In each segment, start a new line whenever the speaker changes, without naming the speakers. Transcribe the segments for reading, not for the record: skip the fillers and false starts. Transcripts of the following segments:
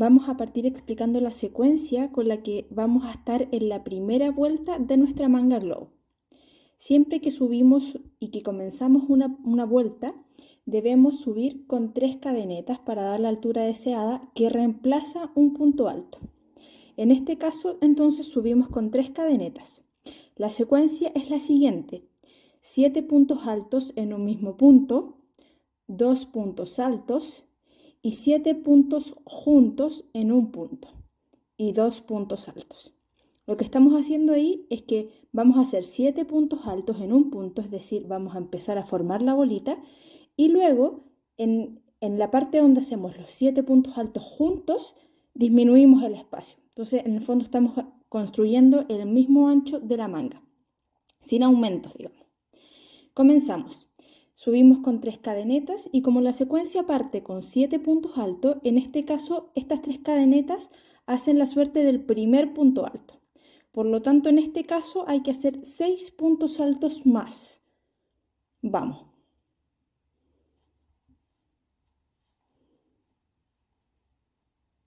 Vamos a partir explicando la secuencia con la que vamos a estar en la primera vuelta de nuestra manga globo. Siempre que subimos y que comenzamos una vuelta, debemos subir con 3 cadenetas para dar la altura deseada que reemplaza un punto alto. En este caso, entonces, subimos con 3 cadenetas. La secuencia es la siguiente: 7 puntos altos en un mismo punto, 2 puntos altos y 7 puntos juntos en un punto y 2 puntos altos. Lo que estamos haciendo ahí es que vamos a hacer 7 puntos altos en un punto, es decir, vamos a empezar a formar la bolita y luego en la parte donde hacemos los 7 puntos altos juntos, disminuimos el espacio. Entonces, en el fondo estamos construyendo el mismo ancho de la manga, sin aumentos, digamos. Comenzamos. Subimos con 3 cadenetas y como la secuencia parte con 7 puntos altos, en este caso estas 3 cadenetas hacen la suerte del primer punto alto. Por lo tanto, en este caso hay que hacer 6 puntos altos más. Vamos.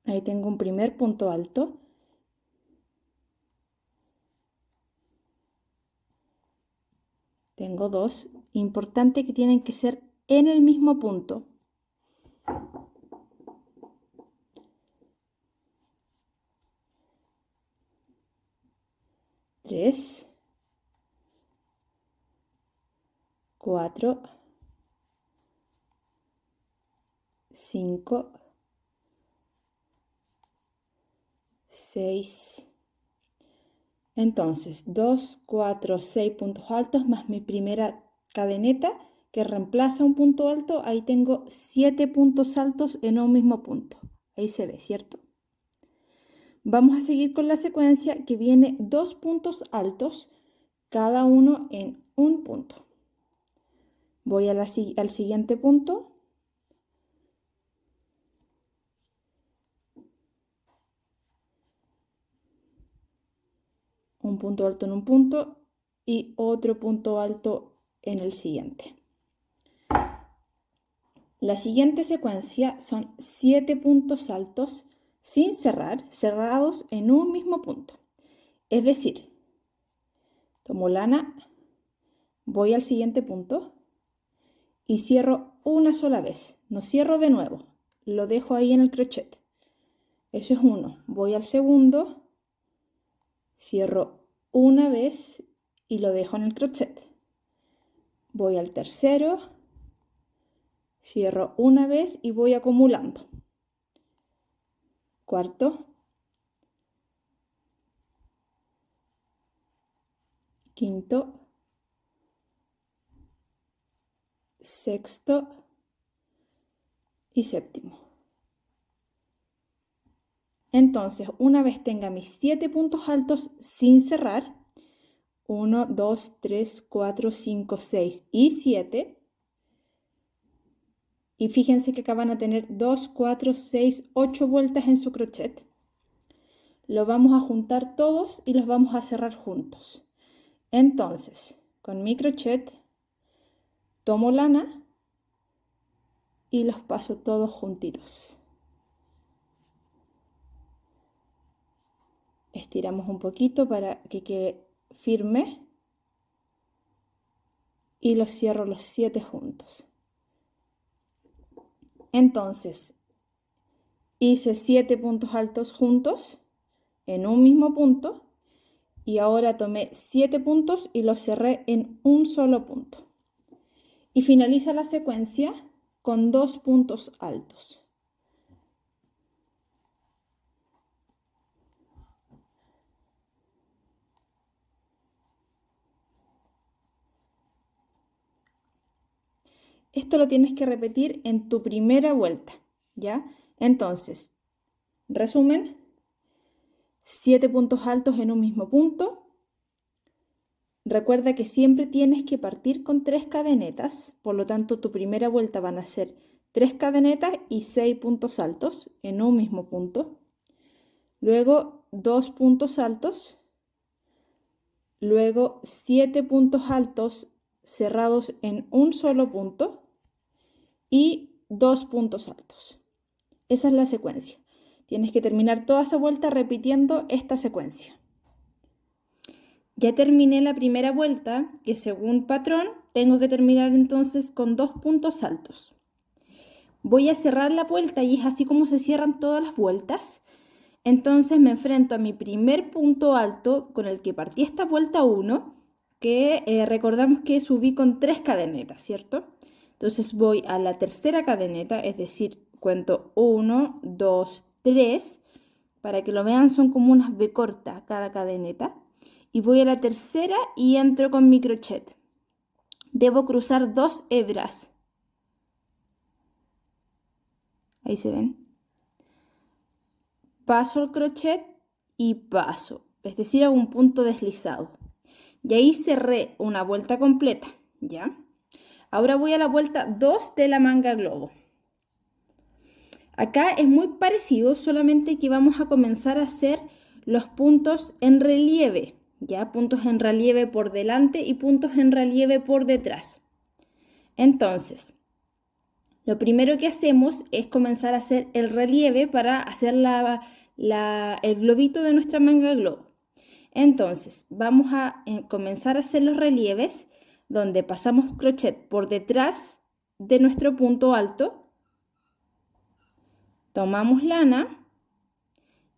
Ahí tengo un primer punto alto. Tengo 2. Importante que tienen que ser en el mismo punto. 3, 4, 5, 6. Entonces, 2, 4, 6 puntos altos más mi primera cadeneta que reemplaza un punto alto. Ahí tengo 7 puntos altos en un mismo punto. Ahí se ve, ¿cierto? Vamos a seguir con la secuencia que viene 2 puntos altos, cada uno en un punto. Voy al siguiente punto. Un punto alto en un punto y otro punto alto en el siguiente. La siguiente secuencia son 7 puntos altos sin cerrar, cerrados en un mismo punto. Es decir, tomo lana, voy al siguiente punto y cierro una sola vez. No cierro de nuevo, lo dejo ahí en el crochet. Eso es uno. Voy al segundo, cierro una vez y lo dejo en el crochet. Voy al tercero, cierro una vez y voy acumulando. Cuarto, quinto, sexto y séptimo. Entonces, una vez tenga mis 7 puntos altos sin cerrar, 1, 2, 3, 4, 5, 6 y 7, y fíjense que acá van a tener 2, 4, 6, 8 vueltas en su crochet. Lo vamos a juntar todos y los vamos a cerrar juntos. Entonces, con mi crochet, tomo lana y los paso todos juntitos. Estiramos un poquito para que quede firme y los cierro los 7 juntos. Entonces, hice 7 puntos altos juntos en un mismo punto y ahora tomé 7 puntos y los cerré en un solo punto. Y finaliza la secuencia con 2 puntos altos. Esto lo tienes que repetir en tu primera vuelta, ¿ya? Entonces, resumen, 7 puntos altos en un mismo punto. Recuerda que siempre tienes que partir con 3 cadenetas, por lo tanto tu primera vuelta van a ser 3 cadenetas y 6 puntos altos en un mismo punto. Luego 2 puntos altos. Luego 7 puntos altos cerrados en un solo punto y 2 puntos altos. Esa es la secuencia. Tienes que terminar toda esa vuelta repitiendo esta secuencia. Ya terminé la primera vuelta, que según patrón tengo que terminar entonces con 2 puntos altos. Voy a cerrar la vuelta y es así como se cierran todas las vueltas. Entonces me enfrento a mi primer punto alto con el que partí esta vuelta 1, que recordamos que subí con 3 cadenetas, ¿cierto? Entonces voy a la tercera cadeneta, es decir, cuento 1, 2, 3. Para que lo vean, son como unas V cortas cada cadeneta. Y voy a la tercera y entro con mi crochet. Debo cruzar 2 hebras. Ahí se ven. Paso el crochet y paso, es decir, hago un punto deslizado. Y ahí cerré una vuelta completa, ¿ya? Ahora voy a la vuelta 2 de la manga globo. Acá es muy parecido, solamente que vamos a comenzar a hacer los puntos en relieve, ¿ya? Puntos en relieve por delante y puntos en relieve por detrás. Entonces, lo primero que hacemos es comenzar a hacer el relieve para hacer el globito de nuestra manga globo. Entonces, vamos a comenzar a hacer los relieves donde pasamos crochet por detrás de nuestro punto alto, tomamos lana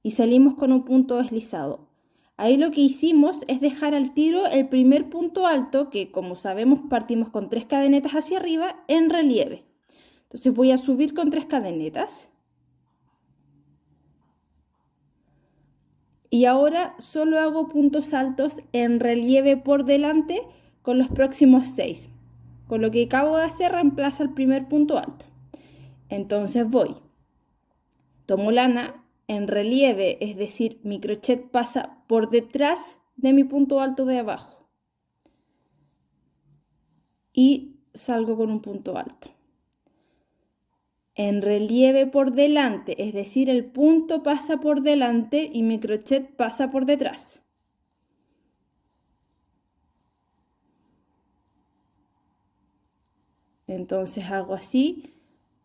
y salimos con un punto deslizado. Ahí lo que hicimos es dejar al tiro el primer punto alto, que como sabemos partimos con 3 cadenetas hacia arriba, en relieve. Entonces voy a subir con 3 cadenetas. Y ahora solo hago puntos altos en relieve por delante con los próximos 6. Con lo que acabo de hacer reemplaza el primer punto alto. Entonces voy, tomo lana en relieve, es decir, mi crochet pasa por detrás de mi punto alto de abajo. Y salgo con un punto alto. En relieve por delante, es decir, el punto pasa por delante y mi crochet pasa por detrás. Entonces hago así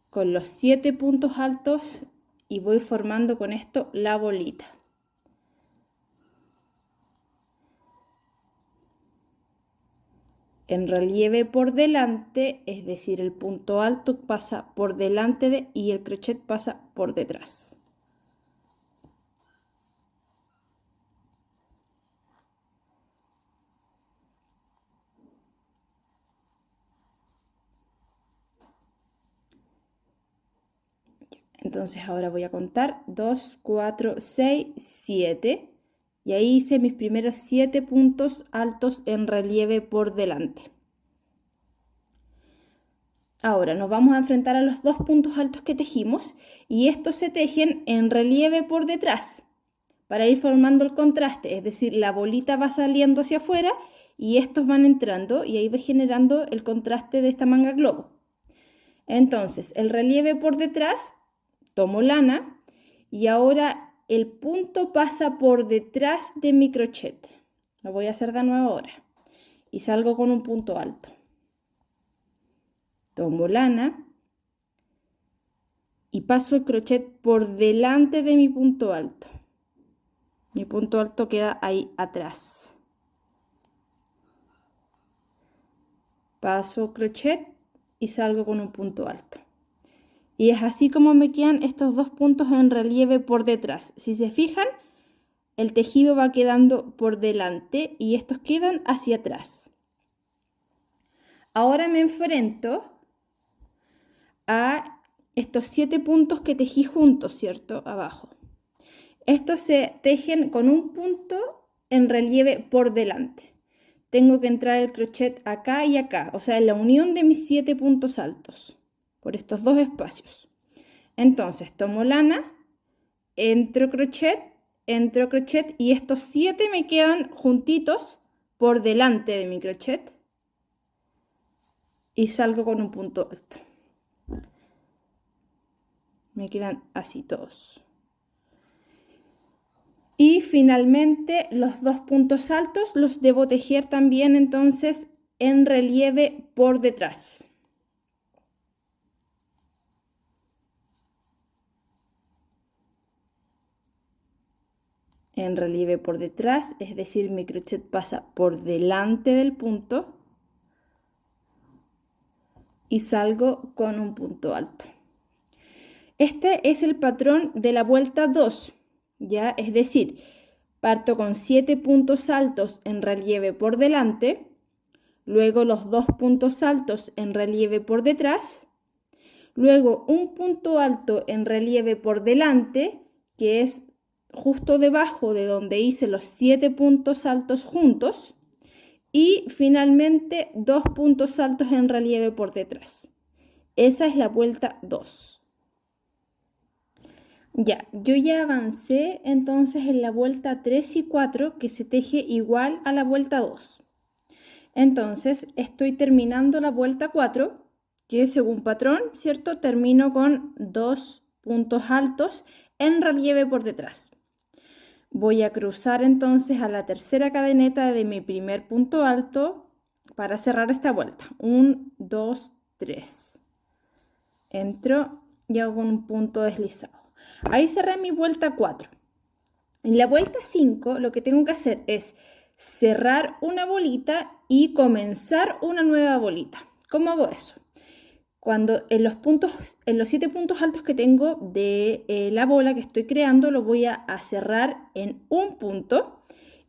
con los 7 puntos altos y voy formando con esto la bolita. En relieve por delante, es decir, el punto alto pasa por delante y el crochet pasa por detrás. Entonces ahora voy a contar 2, 4, 6, 7 y ahí hice mis primeros 7 puntos altos en relieve por delante. Ahora nos vamos a enfrentar a los 2 puntos altos que tejimos y estos se tejen en relieve por detrás para ir formando el contraste, es decir, la bolita va saliendo hacia afuera y estos van entrando y ahí va generando el contraste de esta manga globo. Entonces, el relieve por detrás, tomo lana y ahora el punto pasa por detrás de mi crochet. Lo voy a hacer de nuevo ahora y salgo con un punto alto. Tomo lana y paso el crochet por delante de mi punto alto. Mi punto alto queda ahí atrás. Paso crochet y salgo con un punto alto. Y es así como me quedan estos 2 puntos en relieve por detrás. Si se fijan, el tejido va quedando por delante y estos quedan hacia atrás. Ahora me enfrento a estos 7 puntos que tejí juntos, ¿cierto? Abajo. Estos se tejen con un punto en relieve por delante. Tengo que entrar el crochet acá y acá, o sea, en la unión de mis 7 puntos altos, por estos 2 espacios. Entonces, tomo lana, entro crochet y estos 7 me quedan juntitos por delante de mi crochet y salgo con un punto alto. Me quedan así todos. Y finalmente los 2 puntos altos los debo tejer también entonces en relieve por detrás. en relieve por detrás, es decir, mi crochet pasa por delante del punto y salgo con un punto alto. Este es el patrón de la vuelta 2, ¿ya? Es decir, parto con 7 puntos altos en relieve por delante, luego los 2 puntos altos en relieve por detrás, luego un punto alto en relieve por delante, que es justo debajo de donde hice los 7 puntos altos juntos, y finalmente 2 puntos altos en relieve por detrás. Esa es la vuelta 2. Ya, yo ya avancé entonces en la vuelta 3 y 4, que se teje igual a la vuelta 2. Entonces estoy terminando la vuelta 4, que según patrón, ¿cierto? Termino con 2 puntos altos en relieve por detrás. Voy a cruzar entonces a la tercera cadeneta de mi primer punto alto para cerrar esta vuelta. 1, 2, 3. Entro y hago un punto deslizado. Ahí cerré mi vuelta 4. En la vuelta 5 lo que tengo que hacer es cerrar una bolita y comenzar una nueva bolita. ¿Cómo hago eso? Cuando en los 7 puntos altos que tengo de la bola que estoy creando, lo voy a cerrar en un punto,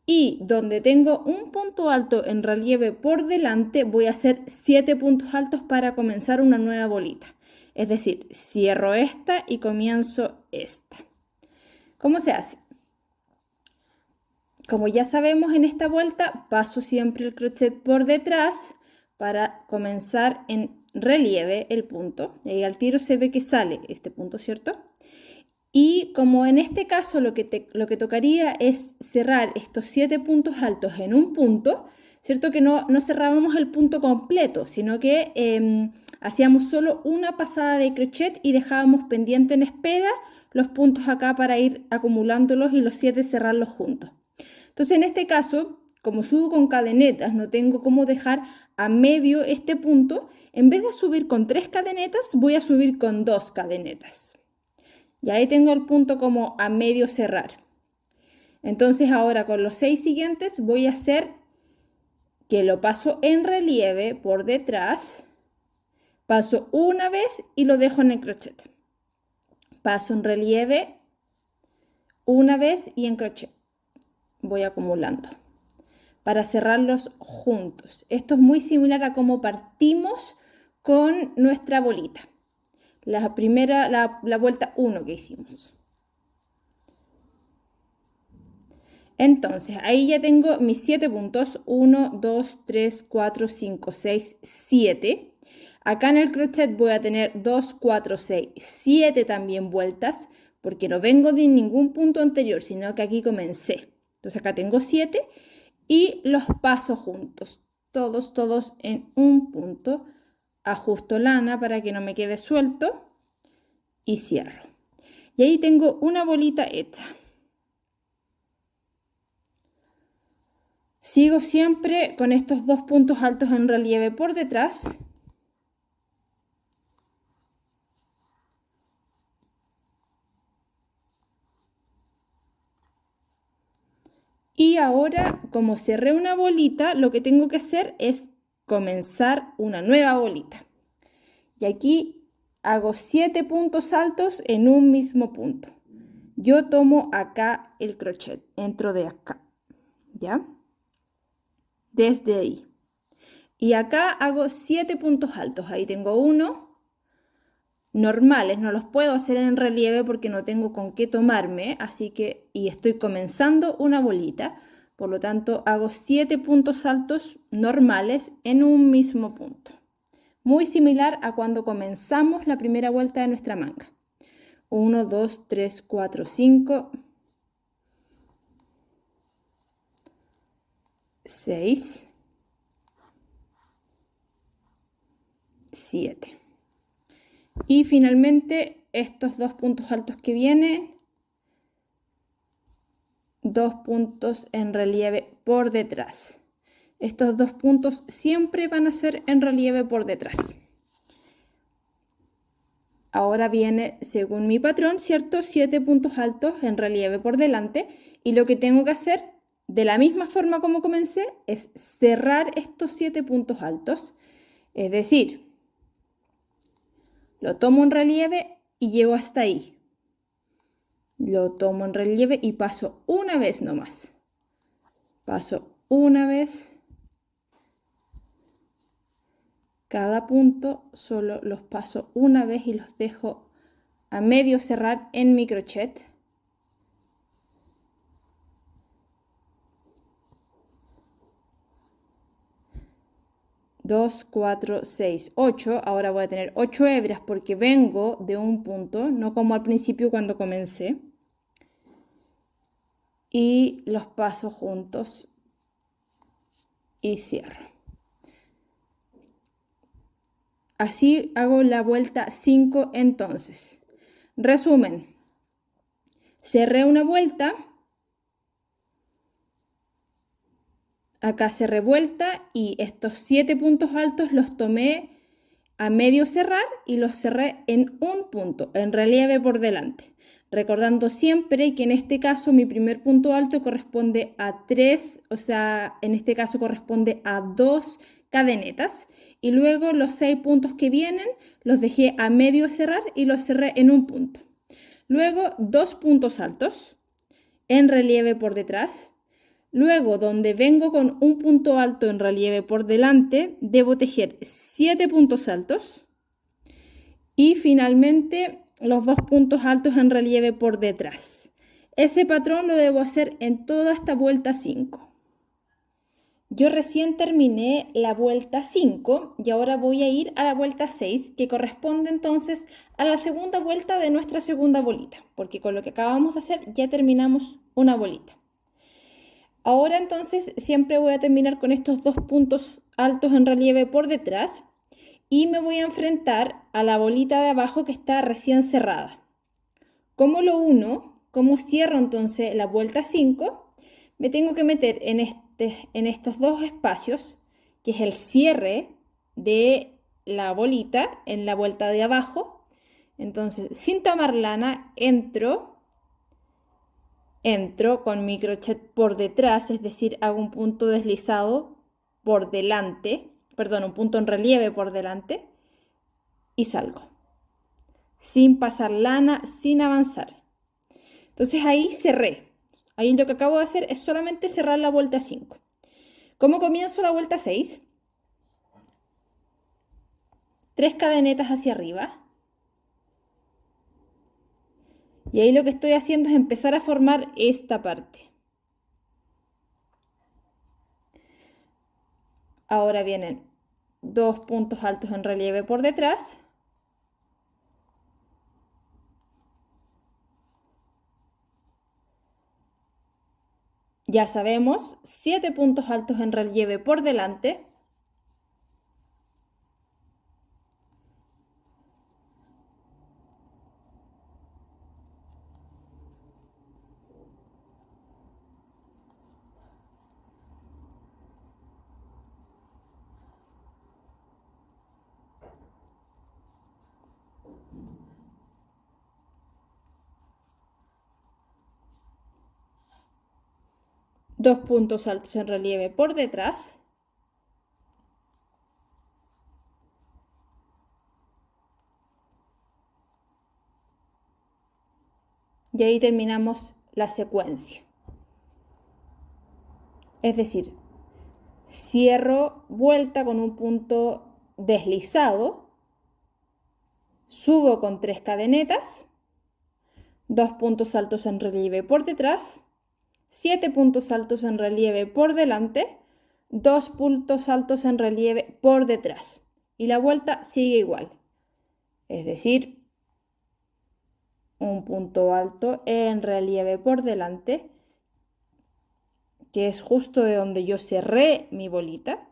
y donde tengo un punto alto en relieve por delante, voy a hacer 7 puntos altos para comenzar una nueva bolita. Es decir, cierro esta y comienzo esta. ¿Cómo se hace? Como ya sabemos, en esta vuelta paso siempre el crochet por detrás para comenzar en relieve el punto. Y ahí al tiro se ve que sale este punto, ¿cierto? Y como en este caso lo que tocaría es cerrar estos 7 puntos altos en un punto, ¿cierto? Que no cerrábamos el punto completo, sino que hacíamos solo una pasada de crochet y dejábamos pendiente en espera los puntos acá para ir acumulándolos y los 7 cerrarlos juntos. Entonces en este caso, como subo con cadenetas, no tengo cómo dejar a medio este punto. En vez de subir con 3 cadenetas, voy a subir con 2 cadenetas. Y ahí tengo el punto como a medio cerrar. Entonces ahora con los 6 siguientes voy a hacer que lo paso en relieve por detrás, paso una vez y lo dejo en el crochet. Paso en relieve una vez y en crochet. Voy acumulando para cerrarlos juntos. Esto es muy similar a cómo partimos con nuestra bolita. La vuelta 1 que hicimos. Entonces, ahí ya tengo mis 7 puntos. 1, 2, 3, 4, 5, 6, 7. Acá en el crochet voy a tener 2, 4, 6, 7 también vueltas, porque no vengo de ningún punto anterior, sino que aquí comencé. Entonces acá tengo 7 y los paso juntos, todos en un punto. Ajusto lana para que no me quede suelto y cierro. Y ahí tengo una bolita hecha. Sigo siempre con estos 2 puntos altos en relieve por detrás. Y ahora, como cerré una bolita, lo que tengo que hacer es comenzar una nueva bolita. Y aquí hago 7 puntos altos en un mismo punto. Yo tomo acá el crochet, entro de acá, ¿ya? Desde ahí. Y acá hago 7 puntos altos. Ahí tengo 1. Normales, no los puedo hacer en relieve porque no tengo con qué tomarme, así que, y estoy comenzando una bolita, por lo tanto hago 7 puntos altos normales en un mismo punto. Muy similar a cuando comenzamos la primera vuelta de nuestra manga. 1, 2, 3, 4, 5, 6, 7. Y finalmente estos 2 puntos altos que vienen, 2 puntos en relieve por detrás. Estos 2 puntos siempre van a ser en relieve por detrás. Ahora viene, según mi patrón, ¿cierto? 7 puntos altos en relieve por delante. Y lo que tengo que hacer, de la misma forma como comencé, es cerrar estos 7 puntos altos. Es decir, lo tomo en relieve y llego hasta ahí. Lo tomo en relieve y paso una vez nomás. Paso una vez. Cada punto solo los paso una vez y los dejo a medio cerrar en mi crochet. Dos, 4, 6, 8. Ahora voy a tener 8 hebras porque vengo de un punto, no como al principio cuando comencé. Y los paso juntos y cierro. Así hago la vuelta 5 entonces. Resumen. Cerré una vuelta. Acá cerré vuelta y estos 7 puntos altos los tomé a medio cerrar y los cerré en un punto, en relieve por delante. Recordando siempre que en este caso mi primer punto alto corresponde a 3, o sea, en este caso corresponde a 2 cadenetas. Y luego los 6 puntos que vienen los dejé a medio cerrar y los cerré en un punto. Luego 2 puntos altos en relieve por detrás. Luego, donde vengo con un punto alto en relieve por delante, debo tejer 7 puntos altos. Y finalmente, los 2 puntos altos en relieve por detrás. Ese patrón lo debo hacer en toda esta vuelta 5. Yo recién terminé la vuelta 5 y ahora voy a ir a la vuelta 6, que corresponde entonces a la segunda vuelta de nuestra segunda bolita, porque con lo que acabamos de hacer ya terminamos una bolita. Ahora entonces siempre voy a terminar con estos 2 puntos altos en relieve por detrás y me voy a enfrentar a la bolita de abajo que está recién cerrada. ¿Cómo lo uno? ¿Cómo cierro entonces la vuelta 5? Me tengo que meter en estos dos espacios, que es el cierre de la bolita en la vuelta de abajo. Entonces, sin tomar lana, entro con mi crochet por detrás, es decir, hago un punto deslizado por delante, perdón, un punto en relieve por delante y salgo, sin pasar lana, sin avanzar. Entonces ahí cerré. Ahí lo que acabo de hacer es solamente cerrar la vuelta 5. ¿Cómo comienzo la vuelta 6? 3 cadenetas hacia arriba. Y ahí lo que estoy haciendo es empezar a formar esta parte. Ahora vienen 2 puntos altos en relieve por detrás. Ya sabemos, 7 puntos altos en relieve por delante. Dos puntos altos en relieve por detrás. Y ahí terminamos la secuencia. Es decir, cierro vuelta con un punto deslizado, subo con 3 cadenetas, 2 puntos altos en relieve por detrás, 7 puntos altos en relieve por delante, 2 puntos altos en relieve por detrás. Y la vuelta sigue igual. Es decir, un punto alto en relieve por delante, que es justo de donde yo cerré mi bolita,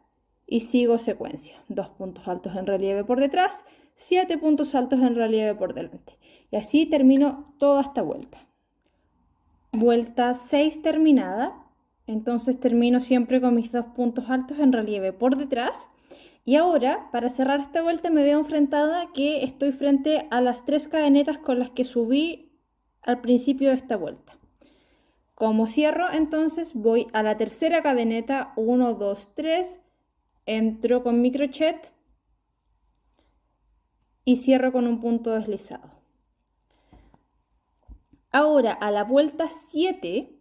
y sigo secuencia. 2 puntos altos en relieve por detrás, 7 puntos altos en relieve por delante. Y así termino toda esta vuelta. Vuelta 6 terminada. Entonces termino siempre con mis 2 puntos altos en relieve por detrás Y ahora, para cerrar esta vuelta, me veo enfrentada que estoy frente a las 3 cadenetas con las que subí al principio de esta vuelta. Como cierro, entonces voy a la tercera cadeneta, 1, 2, 3, entro con mi crochet y cierro con un punto deslizado. Ahora, a la vuelta 7,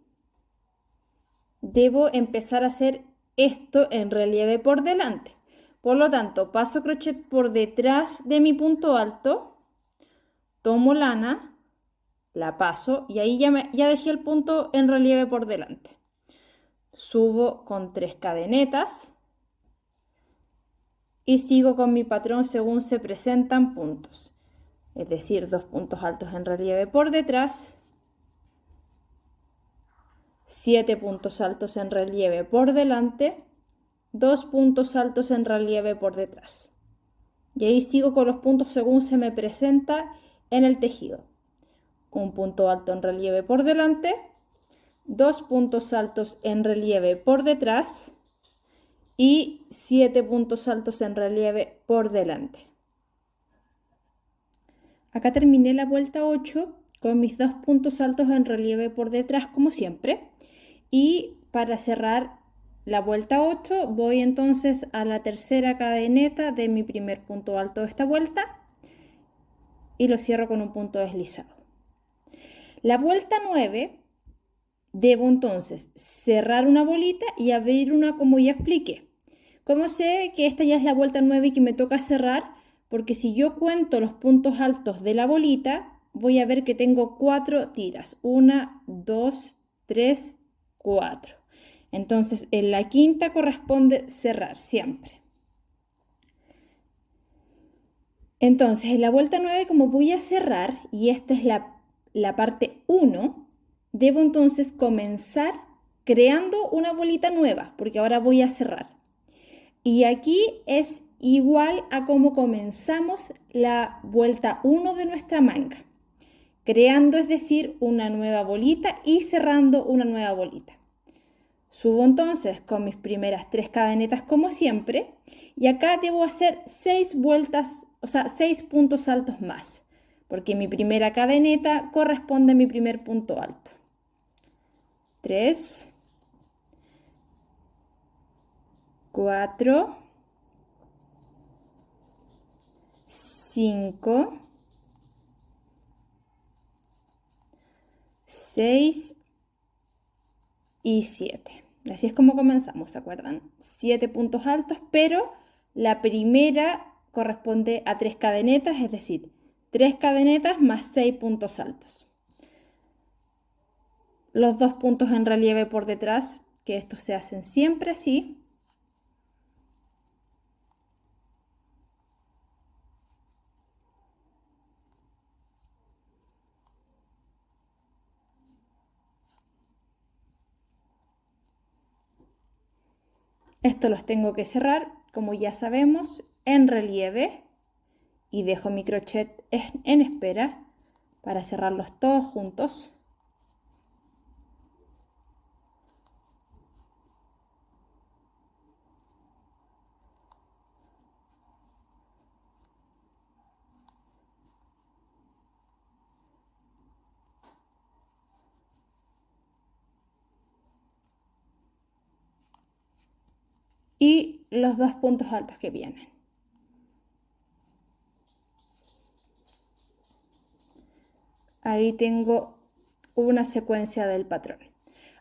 debo empezar a hacer esto en relieve por delante. Por lo tanto, paso crochet por detrás de mi punto alto, tomo lana, la paso y ahí ya dejé el punto en relieve por delante. Subo con 3 cadenetas y sigo con mi patrón según se presentan puntos. Es decir, 2 puntos altos en relieve por detrás, 7 puntos altos en relieve por delante, 2 puntos altos en relieve por detrás. Y ahí sigo con los puntos según se me presenta en el tejido. Un punto alto en relieve por delante, 2 puntos altos en relieve por detrás y 7 puntos altos en relieve por delante. Acá terminé la vuelta 8 con mis 2 puntos altos en relieve por detrás como siempre. Y para cerrar la vuelta 8 voy entonces a la tercera cadeneta de mi primer punto alto de esta vuelta y lo cierro con un punto deslizado. La vuelta 9 debo entonces cerrar una bolita y abrir una como ya expliqué. ¿Cómo sé que esta ya es la vuelta 9 y que me toca cerrar? Porque si yo cuento los puntos altos de la bolita, voy a ver que tengo 4 tiras. 1, 2, 3, 4. Entonces, en la quinta corresponde cerrar siempre. Entonces, en la vuelta 9, como voy a cerrar, y esta es la parte 1, debo entonces comenzar creando una bolita nueva, porque ahora voy a cerrar. Y aquí es igual a como comenzamos la vuelta 1 de nuestra manga. Creando, es decir, una nueva bolita y cerrando una nueva bolita. Subo entonces con mis primeras 3 cadenetas como siempre y acá debo hacer 6 vueltas, o sea, 6 puntos altos más, porque mi primera cadeneta corresponde a mi primer punto alto. 3, 4, 5, 6 y 7. Así es como comenzamos, ¿se acuerdan? 7 puntos altos, pero la primera corresponde a 3 cadenetas, es decir, 3 cadenetas más 6 puntos altos. Los 2 puntos en relieve por detrás, que estos se hacen siempre así. Estos los tengo que cerrar, como ya sabemos, en relieve y dejo mi crochet en espera para cerrarlos todos juntos. Y los 2 puntos altos que vienen. Ahí tengo una secuencia del patrón.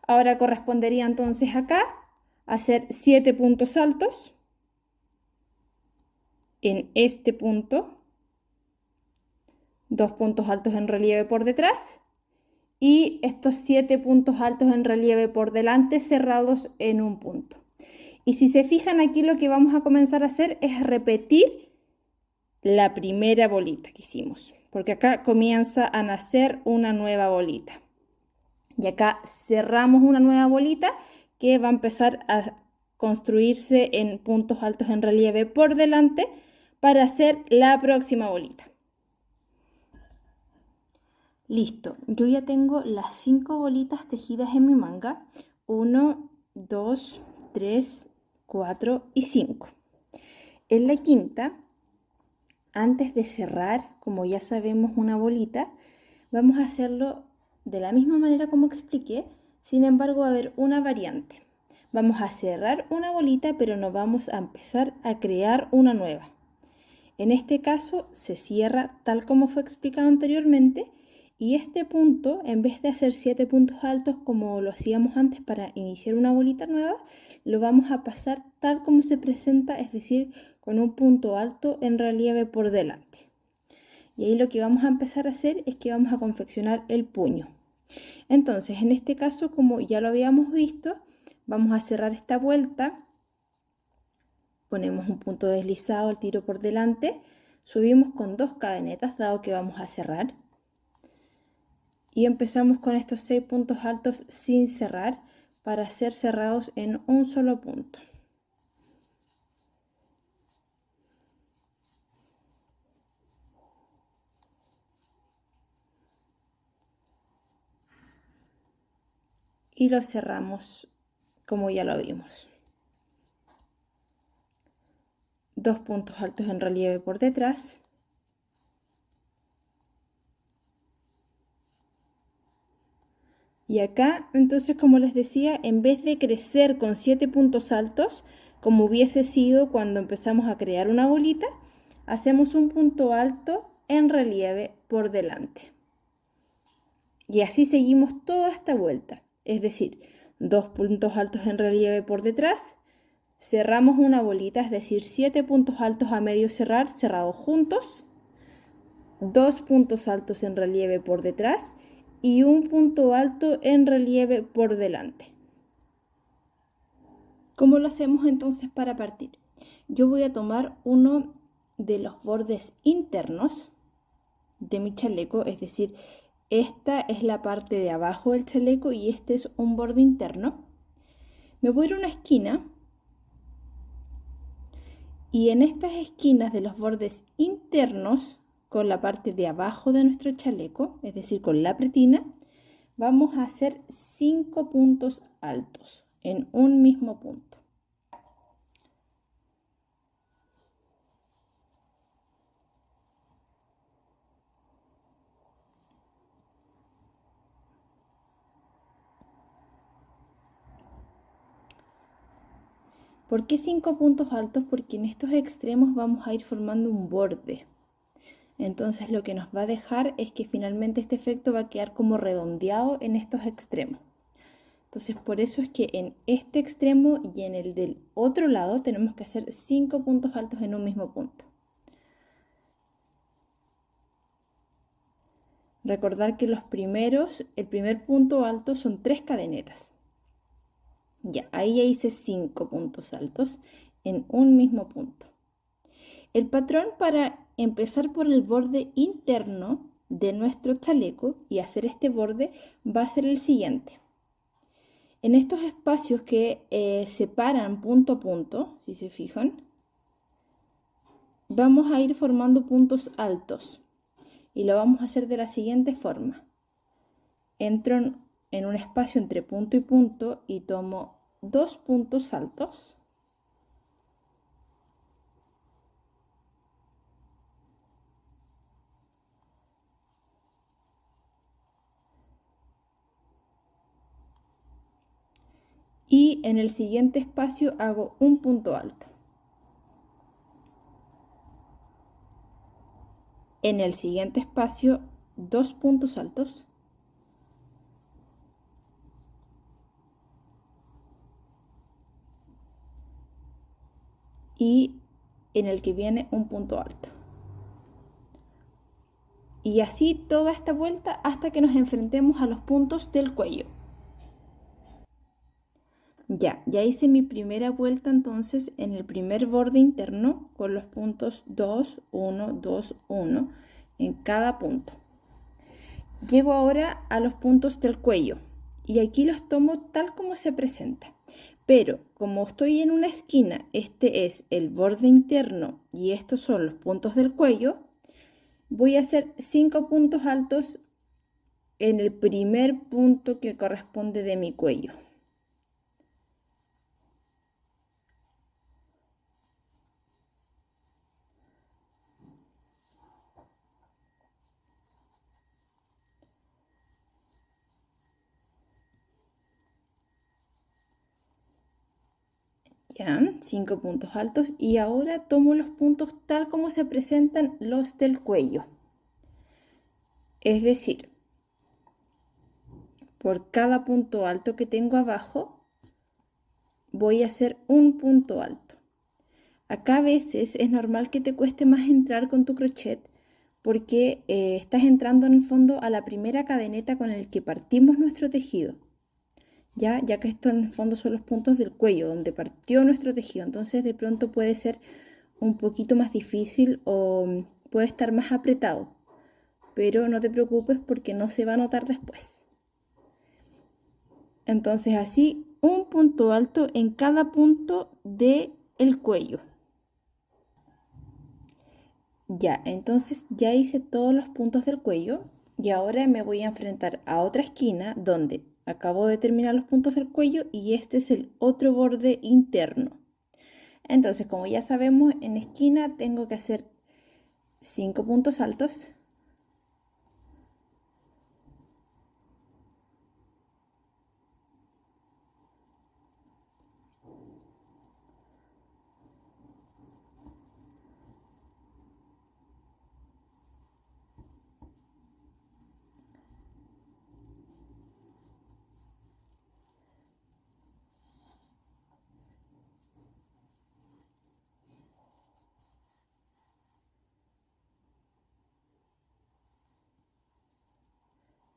Ahora correspondería entonces acá hacer 7 puntos altos en este punto, 2 puntos altos en relieve por detrás y estos 7 puntos altos en relieve por delante cerrados en un punto. Y si se fijan aquí, lo que vamos a comenzar a hacer es repetir la primera bolita que hicimos, porque acá comienza a nacer una nueva bolita. Y acá cerramos una nueva bolita que va a empezar a construirse en puntos altos en relieve por delante para hacer la próxima bolita. Listo, yo ya tengo las 5 bolitas tejidas en mi manga. 1, 2, 3, 4 y 5. En la quinta, antes de cerrar, como ya sabemos, una bolita, vamos a hacerlo de la misma manera como expliqué. Sin embargo, va a haber una variante. Vamos a cerrar una bolita, pero no vamos a empezar a crear una nueva. En este caso se cierra tal como fue explicado anteriormente, y este punto, en vez de hacer 7 puntos altos como lo hacíamos antes para iniciar una bolita nueva, lo vamos a pasar tal como se presenta, es decir, con un punto alto en relieve por delante. Y ahí lo que vamos a empezar a hacer es que vamos a confeccionar el puño. Entonces, en este caso, como ya lo habíamos visto, vamos a cerrar esta vuelta, ponemos un punto deslizado al tiro por delante, subimos con 2 cadenetas dado que vamos a cerrar y empezamos con estos 6 puntos altos sin cerrar para ser cerrados en un solo punto. Y lo cerramos como ya lo vimos. 2 puntos altos en relieve por detrás. Y acá, entonces, como les decía, en vez de crecer con 7 puntos altos, como hubiese sido cuando empezamos a crear una bolita, hacemos un punto alto en relieve por delante. Y así seguimos toda esta vuelta, es decir, 2 puntos altos en relieve por detrás, cerramos una bolita, es decir, 7 puntos altos a medio cerrar, cerrados juntos, 2 puntos altos en relieve por detrás y un punto alto en relieve por delante. ¿Cómo lo hacemos entonces para partir? Yo voy a tomar uno de los bordes internos de mi chaleco, es decir, esta es la parte de abajo del chaleco y este es un borde interno. Me voy a ir a una esquina y en estas esquinas de los bordes internos, con la parte de abajo de nuestro chaleco, es decir, con la pretina, vamos a hacer 5 puntos altos en un mismo punto. ¿Por qué 5 puntos altos? Porque en estos extremos vamos a ir formando un borde. Entonces lo que nos va a dejar es que finalmente este efecto va a quedar como redondeado en estos extremos. Entonces por eso es que en este extremo y en el del otro lado tenemos que hacer 5 puntos altos en un mismo punto. Recordar que el primer punto alto son 3 cadenetas. Ya, ahí ya hice 5 puntos altos en un mismo punto. El patrón para empezar por el borde interno de nuestro chaleco y hacer este borde va a ser el siguiente. En estos espacios que separan punto a punto, si se fijan, vamos a ir formando puntos altos y lo vamos a hacer de la siguiente forma. Entro en un espacio entre punto y punto y tomo 2 puntos altos. Y en el siguiente espacio hago un punto alto. En el siguiente espacio, 2 puntos altos. Y en el que viene un punto alto. Y así toda esta vuelta hasta que nos enfrentemos a los puntos del cuello. Ya hice mi primera vuelta entonces en el primer borde interno con los puntos 2, 1, 2, 1 en cada punto. Llego ahora a los puntos del cuello y aquí los tomo tal como se presenta. Pero como estoy en una esquina, este es el borde interno y estos son los puntos del cuello, voy a hacer 5 puntos altos en el primer punto que corresponde de mi cuello. Ya, 5 puntos altos y ahora tomo los puntos tal como se presentan los del cuello. Es decir, por cada punto alto que tengo abajo, voy a hacer un punto alto. Acá a veces es normal que te cueste más entrar con tu crochet porque estás entrando en el fondo a la primera cadeneta con el que partimos nuestro tejido. Ya que esto en el fondo son los puntos del cuello donde partió nuestro tejido, entonces de pronto puede ser un poquito más difícil o puede estar más apretado, pero no te preocupes porque no se va a notar después. Entonces así un punto alto en cada punto del cuello. Ya, entonces ya hice todos los puntos del cuello y ahora me voy a enfrentar a otra esquina donde acabo de terminar los puntos del cuello y este es el otro borde interno. Entonces, como ya sabemos, en esquina tengo que hacer 5 puntos altos.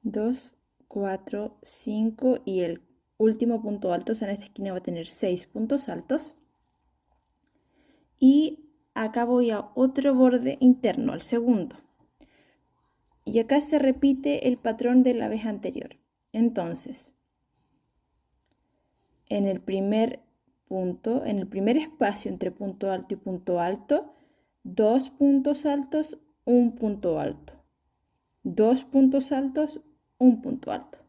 Dos, 4, 5 y el último punto alto, o sea, en esta esquina va a tener 6 puntos altos. Y acá voy a otro borde interno, al segundo. Y acá se repite el patrón de la vez anterior. Entonces, en el primer punto, en el primer espacio entre punto alto y punto alto, 2 puntos altos, un punto alto. 2 puntos altos, un punto alto.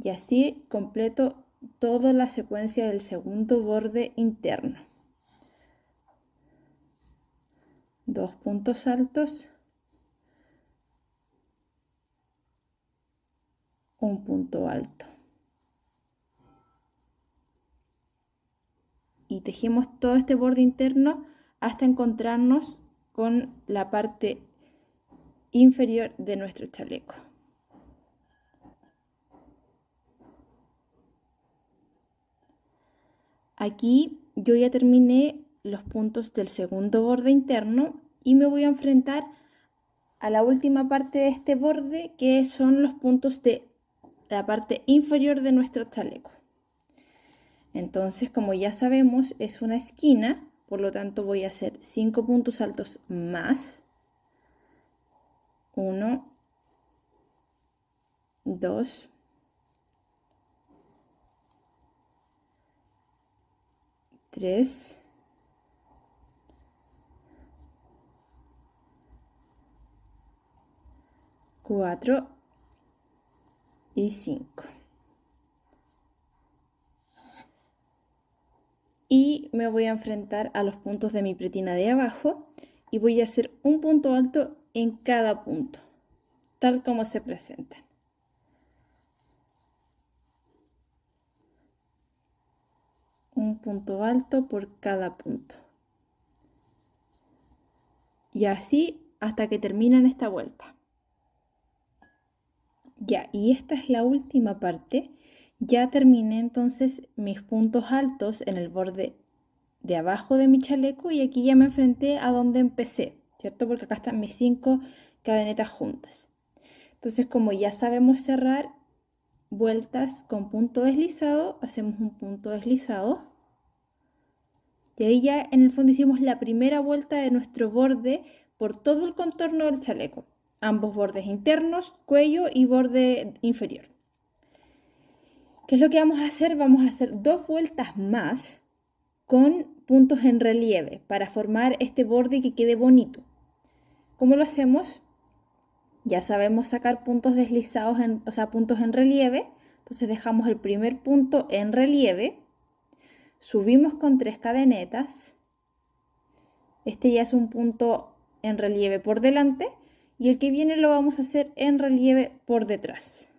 Y así completo toda la secuencia del segundo borde interno. 2 puntos altos, un punto alto. Y tejimos todo este borde interno hasta encontrarnos con la parte inferior de nuestro chaleco. Aquí yo ya terminé los puntos del segundo borde interno y me voy a enfrentar a la última parte de este borde, que son los puntos de la parte inferior de nuestro chaleco. Entonces, como ya sabemos, es una esquina, por lo tanto voy a hacer 5 puntos altos más. 1, 2, 3, 4 y 5. Y me voy a enfrentar a los puntos de mi pretina de abajo y voy a hacer un punto alto en cada punto, tal como se presentan. Un punto alto por cada punto. Y así hasta que terminan esta vuelta. Ya, y esta es la última parte. Ya terminé entonces mis puntos altos en el borde de abajo de mi chaleco y aquí ya me enfrenté a donde empecé, ¿cierto? Porque acá están mis 5 cadenetas juntas. Entonces, como ya sabemos cerrar vueltas con punto deslizado, hacemos un punto deslizado. Y ahí ya en el fondo hicimos la primera vuelta de nuestro borde por todo el contorno del chaleco. Ambos bordes internos, cuello y borde inferior. ¿Qué es lo que vamos a hacer? Vamos a hacer 2 vueltas más con puntos en relieve para formar este borde que quede bonito. ¿Cómo lo hacemos? Ya sabemos sacar puntos deslizados, o sea, puntos en relieve. Entonces dejamos el primer punto en relieve, subimos con 3 cadenetas. Este ya es un punto en relieve por delante y el que viene lo vamos a hacer en relieve por detrás.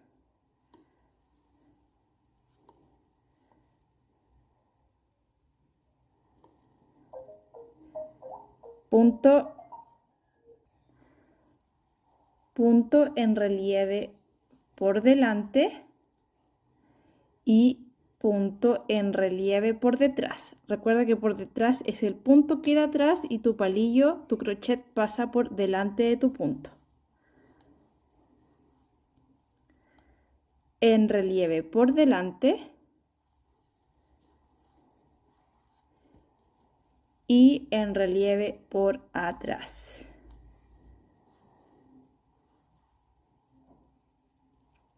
punto, punto en relieve por delante y punto en relieve por detrás. Recuerda que por detrás es el punto que queda atrás y tu palillo, tu crochet pasa por delante de tu punto. En relieve por delante y en relieve por atrás.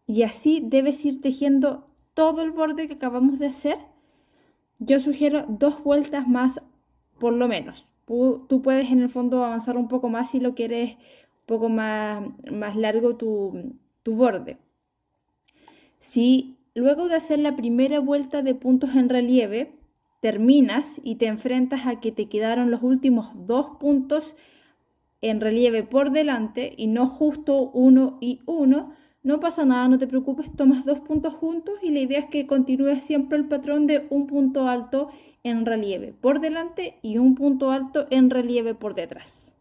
Y así debes ir tejiendo todo el borde que acabamos de hacer. Yo sugiero 2 vueltas más por lo menos. Tú puedes en el fondo avanzar un poco más si lo quieres un poco más largo tu borde. Si luego de hacer la primera vuelta de puntos en relieve, terminas y te enfrentas a que te quedaron los últimos 2 puntos en relieve por delante y no justo uno y uno, no pasa nada, no te preocupes, tomas 2 puntos juntos y la idea es que continúes siempre el patrón de un punto alto en relieve por delante y un punto alto en relieve por detrás.